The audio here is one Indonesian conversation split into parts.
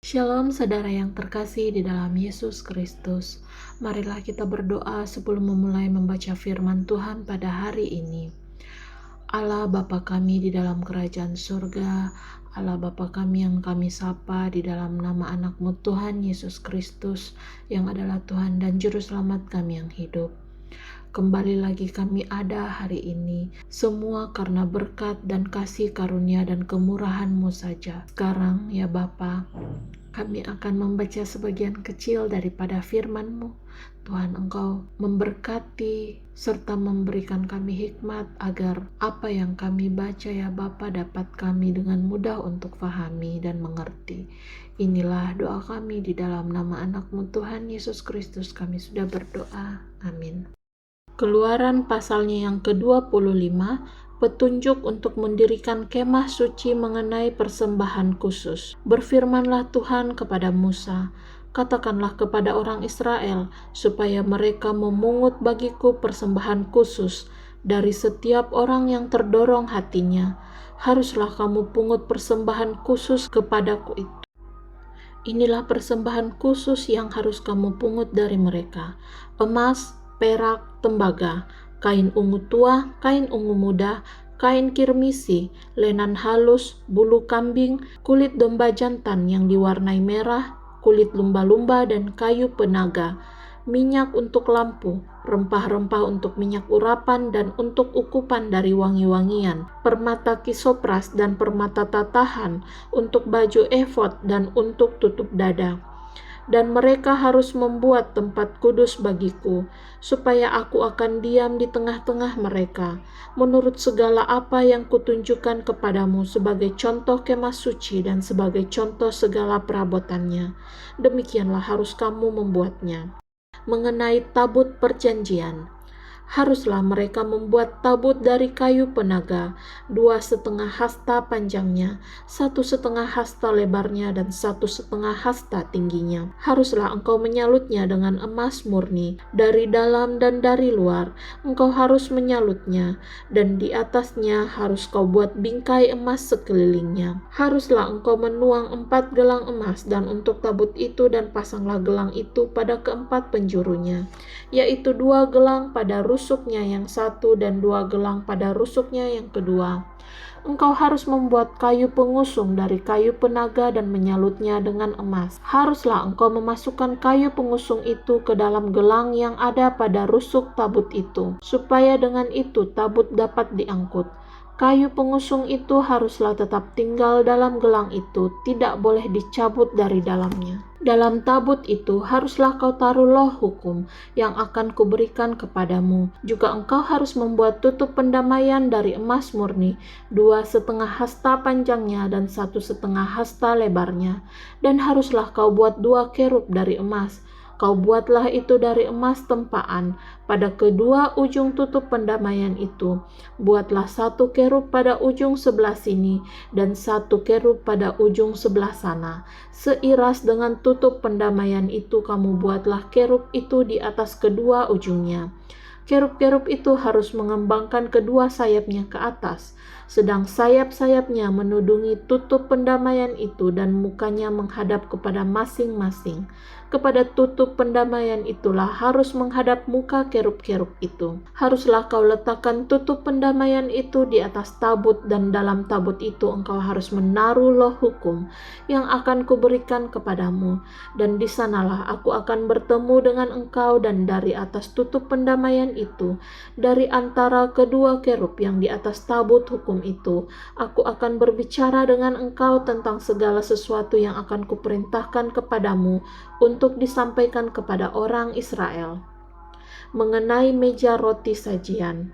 Shalom saudara yang terkasih di dalam Yesus Kristus. Marilah kita berdoa sebelum memulai membaca firman Tuhan pada hari ini. Allah Bapa kami di dalam kerajaan surga, Allah Bapa kami yang kami sapa di dalam nama anak-Mu Tuhan Yesus Kristus yang adalah Tuhan dan Juru Selamat kami yang hidup. Kembali lagi kami ada hari ini, semua karena berkat dan kasih karunia dan kemurahan-Mu saja. Sekarang ya Bapa, kami akan membaca sebagian kecil daripada firman-Mu. Tuhan, Engkau memberkati serta memberikan kami hikmat agar apa yang kami baca ya Bapa dapat kami dengan mudah untuk fahami dan mengerti. Inilah doa kami di dalam nama anak-Mu Tuhan Yesus Kristus kami sudah berdoa. Amin. Keluaran pasalnya yang ke-25, petunjuk untuk mendirikan kemah suci mengenai persembahan khusus. Berfirmanlah Tuhan kepada Musa, katakanlah kepada orang Israel, supaya mereka memungut bagiku persembahan khusus dari setiap orang yang terdorong hatinya. Haruslah kamu pungut persembahan khusus kepadaku itu. Inilah persembahan khusus yang harus kamu pungut dari mereka: emas, perak, tembaga, kain ungu tua, kain ungu muda, kain kirmisi, lenan halus, bulu kambing, kulit domba jantan yang diwarnai merah, kulit lumba-lumba dan kayu penaga, minyak untuk lampu, rempah-rempah untuk minyak urapan dan untuk ukupan dari wangi-wangian, permata kisopras dan permata tatahan, untuk baju efod dan untuk tutup dada. Dan mereka harus membuat tempat kudus bagiku, supaya aku akan diam di tengah-tengah mereka, menurut segala apa yang kutunjukkan kepadamu sebagai contoh kemah suci dan sebagai contoh segala perabotannya. Demikianlah harus kamu membuatnya. Mengenai tabut perjanjian, haruslah mereka membuat tabut dari kayu penaga, 2,5 hasta panjangnya, 1,5 hasta lebarnya, dan 1,5 hasta tingginya. Haruslah engkau menyalutnya dengan emas murni, dari dalam dan dari luar. Engkau harus menyalutnya, dan di atasnya harus kau buat bingkai emas sekelilingnya. Haruslah engkau menuang 4 gelang emas, dan untuk tabut itu, dan pasanglah gelang itu pada keempat penjurunya, yaitu 2 gelang pada rusuknya yang satu dan 2 gelang pada rusuknya yang kedua. Engkau harus membuat kayu pengusung dari kayu penaga dan menyalutnya dengan emas. Haruslah engkau memasukkan kayu pengusung itu ke dalam gelang yang ada pada rusuk tabut itu, supaya dengan itu tabut dapat diangkut. Kayu pengusung itu haruslah tetap tinggal dalam gelang itu, tidak boleh dicabut dari dalamnya. Dalam tabut itu haruslah kau taruh loh hukum yang akan kuberikan kepadamu. Juga engkau harus membuat tutup pendamaian dari emas murni, 2,5 hasta panjangnya dan 1,5 hasta lebarnya. Dan haruslah kau buat 2 kerub dari emas. Kau buatlah itu dari emas tempaan pada kedua ujung tutup pendamaian itu. Buatlah 1 kerub pada ujung sebelah sini dan 1 kerub pada ujung sebelah sana. Seiras dengan tutup pendamaian itu kamu buatlah kerub itu di atas kedua ujungnya. Kerub-kerub itu harus mengembangkan kedua sayapnya ke atas, sedang sayap-sayapnya menudungi tutup pendamaian itu dan mukanya menghadap kepada masing-masing. Kepada tutup pendamaian itulah harus menghadap muka kerub-kerub itu. Haruslah kau letakkan tutup pendamaian itu di atas tabut, dan dalam tabut itu engkau harus menaruh loh hukum yang akan kuberikan kepadamu. Dan di sanalah aku akan bertemu dengan engkau, dan dari atas tutup pendamaian itu, dari antara kedua kerub yang di atas tabut hukum itu, aku akan berbicara dengan engkau tentang segala sesuatu yang akan kuperintahkan kepadamu untuk disampaikan kepada orang Israel. Mengenai meja roti sajian,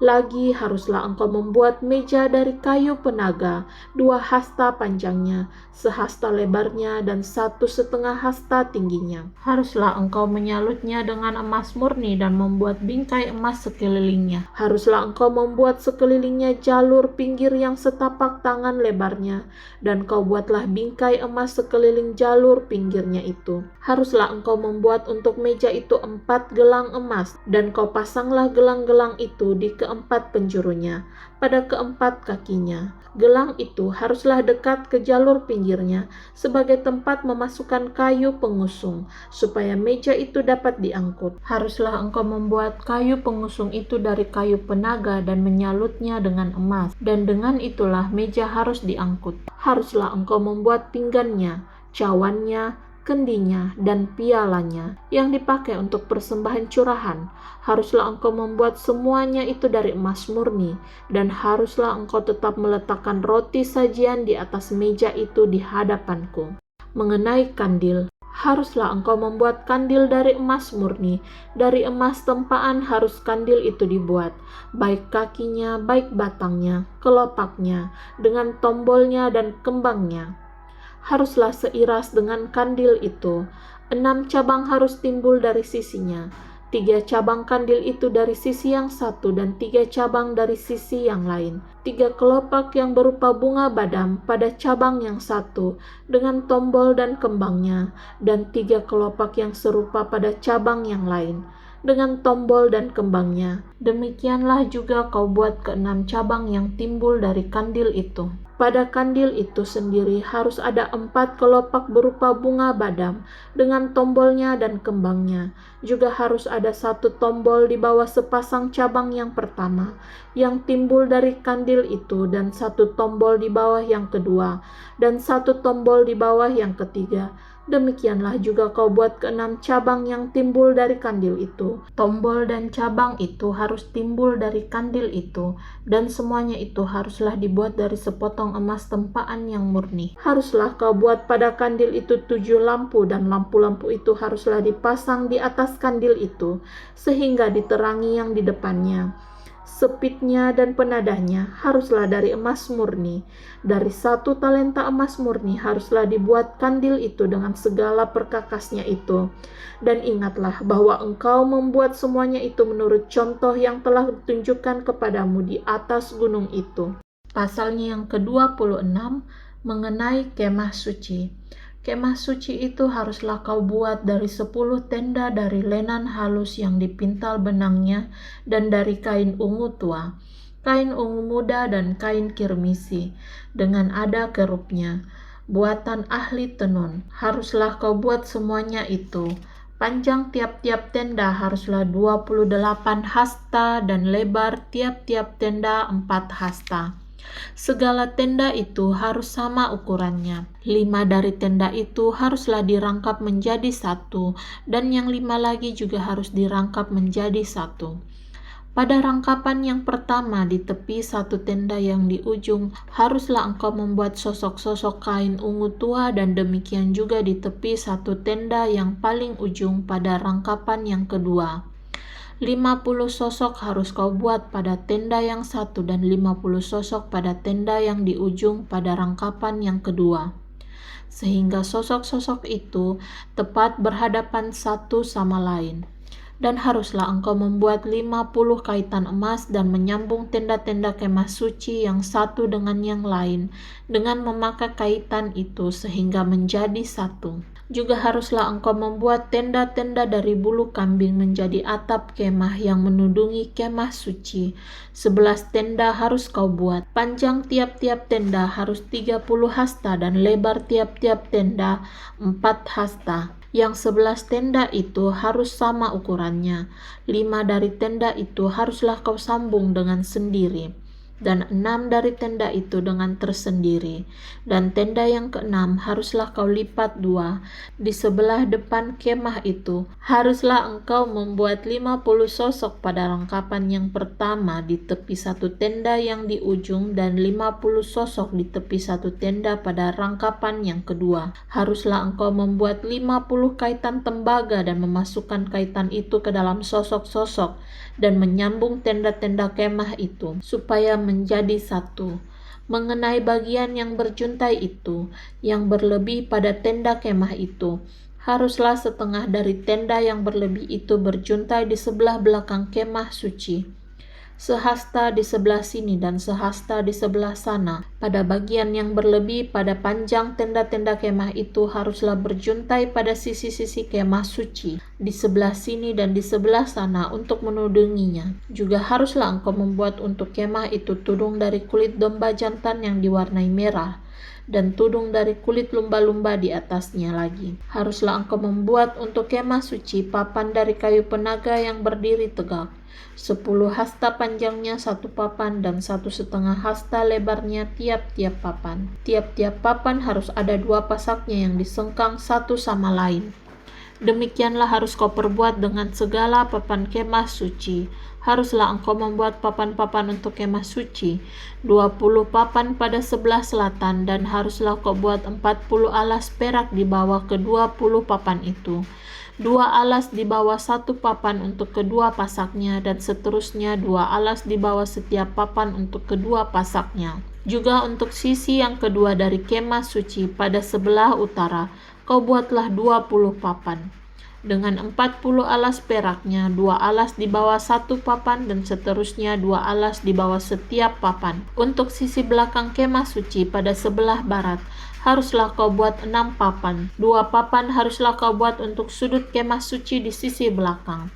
lagi haruslah engkau membuat meja dari kayu penaga, 2 hasta panjangnya, 1 hasta lebarnya, dan 1,5 hasta tingginya. Haruslah engkau menyalutnya dengan emas murni dan membuat bingkai emas sekelilingnya. Haruslah engkau membuat sekelilingnya jalur pinggir yang setapak tangan lebarnya, dan kau buatlah bingkai emas sekeliling jalur pinggirnya itu. Haruslah engkau membuat untuk meja itu 4 gelang emas, dan kau pasanglah gelang-gelang itu di keempat keempat penjurunya, pada keempat kakinya. Gelang itu haruslah dekat ke jalur pinggirnya sebagai tempat memasukkan kayu pengusung, supaya meja itu dapat diangkut. Haruslah engkau membuat kayu pengusung itu dari kayu penaga dan menyalutnya dengan emas, dan dengan itulah meja harus diangkut. Haruslah engkau membuat pinggannya, cawannya, kendinya, dan pialanya yang dipakai untuk persembahan curahan. Haruslah engkau membuat semuanya itu dari emas murni, dan haruslah engkau tetap meletakkan roti sajian di atas meja itu di hadapanku. Mengenai kandil, haruslah engkau membuat kandil dari emas murni. Dari emas tempaan harus kandil itu dibuat, baik kakinya, baik batangnya, kelopaknya, dengan tombolnya dan kembangnya. Haruslah seiras dengan kandil itu. 6 cabang harus timbul dari sisinya. 3 cabang kandil itu dari sisi yang satu dan 3 cabang dari sisi yang lain. 3 kelopak yang berupa bunga badam pada cabang yang satu dengan tombol dan kembangnya, dan 3 kelopak yang serupa pada cabang yang lain dengan tombol dan kembangnya. Demikianlah juga kau buat ke-6 cabang yang timbul dari kandil itu. Pada kandil itu sendiri harus ada 4 kelopak berupa bunga badam dengan tombolnya dan kembangnya. Juga harus ada 1 tombol di bawah sepasang cabang yang pertama yang timbul dari kandil itu, dan 1 tombol di bawah yang kedua, dan 1 tombol di bawah yang ketiga. Demikianlah juga kau buat ke-6 cabang yang timbul dari kandil itu. Tombol dan cabang itu harus timbul dari kandil itu, dan semuanya itu haruslah dibuat dari sepotong emas tempaan yang murni. Haruslah kau buat pada kandil itu 7 lampu, dan lampu-lampu itu haruslah dipasang di atas kandil itu, sehingga diterangi yang di depannya. Sepitnya dan penadahnya haruslah dari emas murni. Dari 1 talenta emas murni haruslah dibuat kandil itu dengan segala perkakasnya itu. Dan ingatlah bahwa engkau membuat semuanya itu menurut contoh yang telah ditunjukkan kepadamu di atas gunung itu. Pasalnya yang ke-26 mengenai kemah suci. Kemah suci itu haruslah kau buat dari 10 tenda dari lenan halus yang dipintal benangnya dan dari kain ungu tua, kain ungu muda dan kain kirmisi, dengan ada kerubnya, buatan ahli tenun. Haruslah kau buat semuanya itu. Panjang tiap-tiap tenda haruslah 28 hasta dan lebar tiap-tiap tenda 4 hasta. Segala tenda itu harus sama ukurannya. 5 dari tenda itu haruslah dirangkap menjadi 1, dan yang 5 lagi juga harus dirangkap menjadi 1. Pada rangkapan yang pertama di tepi 1 tenda yang di ujung, haruslah engkau membuat sosok-sosok kain ungu tua, dan demikian juga di tepi 1 tenda yang paling ujung pada rangkapan yang kedua. 50 sosok harus kau buat pada tenda yang satu dan 50 sosok pada tenda yang di ujung pada rangkapan yang kedua. Sehingga sosok-sosok itu tepat berhadapan satu sama lain. Dan haruslah engkau membuat 50 kaitan emas dan menyambung tenda-tenda kemah suci yang satu dengan yang lain dengan memakai kaitan itu sehingga menjadi satu. Juga haruslah engkau membuat tenda-tenda dari bulu kambing menjadi atap kemah yang menudungi kemah suci. 11 tenda harus kau buat. Panjang tiap-tiap tenda harus 30 hasta dan lebar tiap-tiap tenda 4 hasta. Yang 11 tenda itu harus sama ukurannya. 5 dari tenda itu haruslah kau sambung dengan sendiri, dan 6 dari tenda itu dengan tersendiri. Dan tenda yang ke-6 haruslah kau lipat 2. Di sebelah depan kemah itu haruslah engkau membuat 50 sosok pada rangkapan yang pertama di tepi 1 tenda yang di ujung, dan 50 sosok di tepi 1 tenda pada rangkapan yang kedua. Haruslah engkau membuat 50 kaitan tembaga dan memasukkan kaitan itu ke dalam sosok-sosok dan menyambung tenda-tenda kemah itu supaya menjadi satu. Mengenai bagian yang berjuntai itu, yang berlebih pada tenda kemah itu, haruslah setengah dari tenda yang berlebih itu berjuntai di sebelah belakang kemah suci. sehasta di sebelah sini dan sehasta di sebelah sana. Pada bagian yang berlebih pada panjang tenda-tenda kemah itu haruslah berjuntai pada sisi-sisi kemah suci, di sebelah sini dan di sebelah sana untuk menudunginya. Juga haruslah engkau membuat untuk kemah itu tudung dari kulit domba jantan yang diwarnai merah, dan tudung dari kulit lumba-lumba di atasnya lagi. Haruslah engkau membuat untuk kemah suci papan dari kayu penaga yang berdiri tegak. 10 hasta panjangnya satu papan dan 1,5 hasta lebarnya tiap-tiap papan. Tiap-tiap papan harus ada 2 pasaknya yang disengkang satu sama lain. Demikianlah harus kau perbuat dengan segala papan kemah suci. Haruslah engkau membuat papan-papan untuk kemah suci, 20 papan pada sebelah selatan, dan haruslah kau buat 40 alas perak di bawah ke-20 papan itu. 2 alas di bawah 1 papan untuk kedua pasaknya, dan seterusnya 2 alas di bawah setiap papan untuk kedua pasaknya. Juga untuk sisi yang kedua dari kemah suci pada sebelah utara, kau buatlah 20 papan. Dengan 40 alas peraknya, 2 alas di bawah 1 papan dan seterusnya 2 alas di bawah setiap papan. Untuk sisi belakang kemah suci pada sebelah barat, haruslah kau buat 6 papan. 2 papan haruslah kau buat untuk sudut kemah suci di sisi belakang.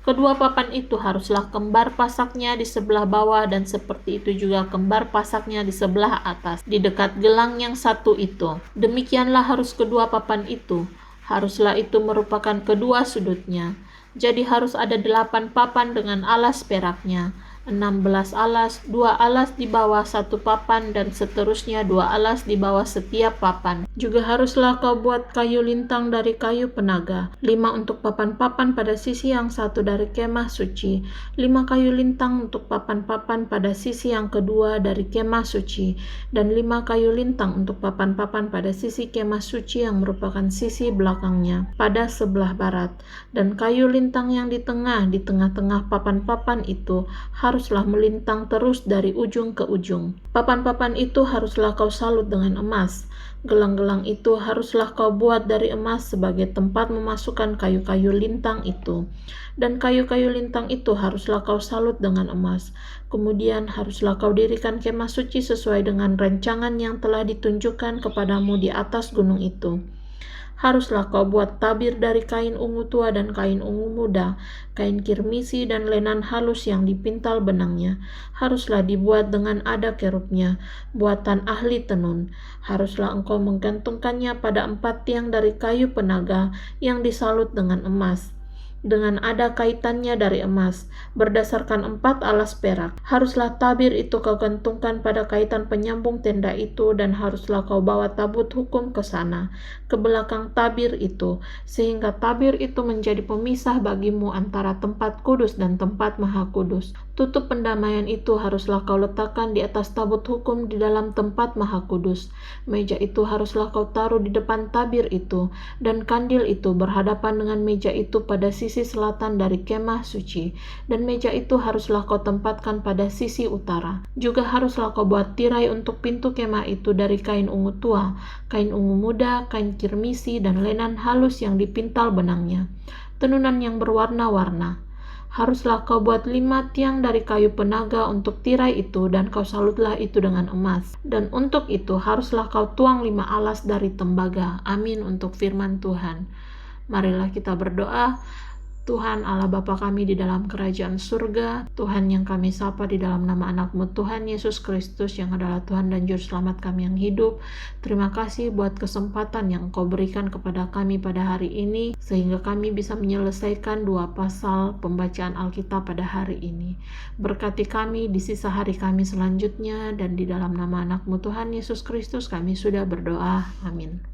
Kedua papan itu haruslah kembar pasaknya di sebelah bawah, dan seperti itu juga kembar pasaknya di sebelah atas, di dekat gelang yang satu itu. Demikianlah harus kedua papan itu. Haruslah itu merupakan kedua sudutnya. Jadi harus ada 8 papan dengan alas peraknya, 16 alas, 2 alas di bawah 1 papan, dan seterusnya 2 alas di bawah setiap papan. Juga haruslah kau buat kayu lintang dari kayu penaga, 5 untuk papan-papan pada sisi yang satu dari kemah suci, 5 kayu lintang untuk papan-papan pada sisi yang kedua dari kemah suci, dan 5 kayu lintang untuk papan-papan pada sisi kemah suci yang merupakan sisi belakangnya pada sebelah barat. Dan kayu lintang yang di tengah-tengah papan-papan itu haruslah melintang terus dari ujung ke ujung. Papan-papan itu haruslah kau salut dengan emas. Gelang-gelang itu haruslah kau buat dari emas sebagai tempat memasukkan kayu-kayu lintang itu. Dan kayu-kayu lintang itu haruslah kau salut dengan emas. Kemudian haruslah kau dirikan kemah suci sesuai dengan rancangan yang telah ditunjukkan kepadamu di atas gunung itu. Haruslah kau buat tabir dari kain ungu tua dan kain ungu muda, kain kirmisi dan lenan halus yang dipintal benangnya. Haruslah dibuat dengan ada kerubnya, buatan ahli tenun. Haruslah engkau menggantungkannya pada 4 tiang dari kayu penaga yang disalut dengan emas, dengan ada kaitannya dari emas, berdasarkan 4 alas perak. Haruslah tabir itu kau gantungkan pada kaitan penyambung tenda itu, dan haruslah kau bawa tabut hukum ke sana, ke belakang tabir itu, sehingga tabir itu menjadi pemisah bagimu antara tempat kudus dan tempat maha kudus. Tutup pendamaian itu haruslah kau letakkan di atas tabut hukum di dalam tempat maha kudus. Meja itu haruslah kau taruh di depan tabir itu, dan kandil itu berhadapan dengan meja itu pada sisi selatan dari kemah suci, dan meja itu haruslah kau tempatkan pada sisi utara. Juga haruslah kau buat tirai untuk pintu kemah itu dari kain ungu tua, kain ungu muda, kain kirmisi, dan lenan halus yang dipintal benangnya, tenunan yang berwarna-warna. Haruslah kau buat 5 tiang dari kayu penaga untuk tirai itu, dan kau salutlah itu dengan emas. Dan untuk itu haruslah kau tuang 5 alas dari tembaga. Amin untuk firman Tuhan. Marilah kita berdoa. Tuhan Allah Bapa kami di dalam kerajaan surga, Tuhan yang kami sapa di dalam nama anak-Mu Tuhan Yesus Kristus yang adalah Tuhan dan Juru Selamat kami yang hidup. Terima kasih buat kesempatan yang Engkau berikan kepada kami pada hari ini, sehingga kami bisa menyelesaikan 2 pasal pembacaan Alkitab pada hari ini. Berkati kami di sisa hari kami selanjutnya, dan di dalam nama anak-Mu Tuhan Yesus Kristus kami sudah berdoa. Amin.